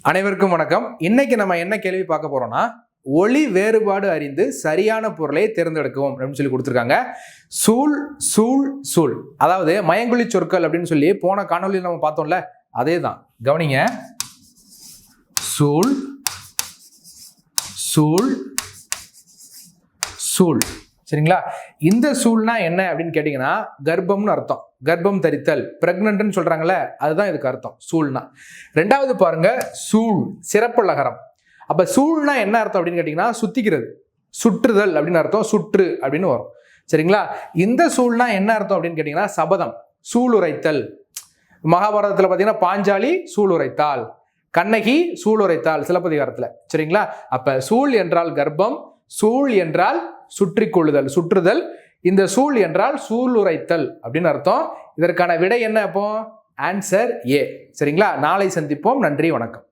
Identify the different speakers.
Speaker 1: அனைவருக்கும் வணக்கம். இன்னைக்கு நம்ம என்ன கேள்வி பார்க்க போறோம்னா, ஒளி வேறுபாடு அறிந்து சரியான பொருளை தேர்ந்தெடுக்கவும் அப்படின்னு சொல்லி கொடுத்துருக்காங்க. சூழ் சூழ் சூழ், அதாவது மயங்கொலி சொற்கள் அப்படின்னு சொல்லி போன காணொலியில் நம்ம பார்த்தோம்ல, அதே தான். கவனிங்க, சூழ் சூழ் சூழ், சரிங்களா? இந்த சூழ்னா என்ன அப்படின்னு கேட்டீங்கன்னா, கர்ப்பம்னு அர்த்தம். கர்ப்பம் தரித்தல், பிரெக்னன்ட்னு சொல்றாங்கல்ல, அதுதான் இதுக்கு அர்த்தம் சூழ்னா. ரெண்டாவது பாருங்க, சூழ் சிறப்பு லகரம். அப்ப சூழ்னா என்ன அர்த்தம் அப்படின்னு கேட்டீங்கன்னா, சுத்திக்கிறது, சுற்றுதல் அப்படின்னு அர்த்தம். சுற்று அப்படின்னு வரும், சரிங்களா? இந்த சூழ்னா என்ன அர்த்தம் அப்படின்னு கேட்டீங்கன்னா, சபதம், சூளுரைத்தல். மகாபாரதத்துல பாத்தீங்கன்னா பாஞ்சாலி சூளுரைத்தாள், கண்ணகி சூளுரைத்தாள் சிலப்பதிகாரத்துல, சரிங்களா? அப்ப சூழ் என்றால் கர்ப்பம், சூழ் என்றால் சுற்றிக் கொள்ளுதல், சுற்றுதல். இந்த சூழ் என்றால் சூளுரைத்தல் அப்படின்னு அர்த்தம். இதற்கான விடை என்ன? அப்போ ஆன்சர் ஏ, சரிங்களா? நாளை சந்திப்போம். நன்றி, வணக்கம்.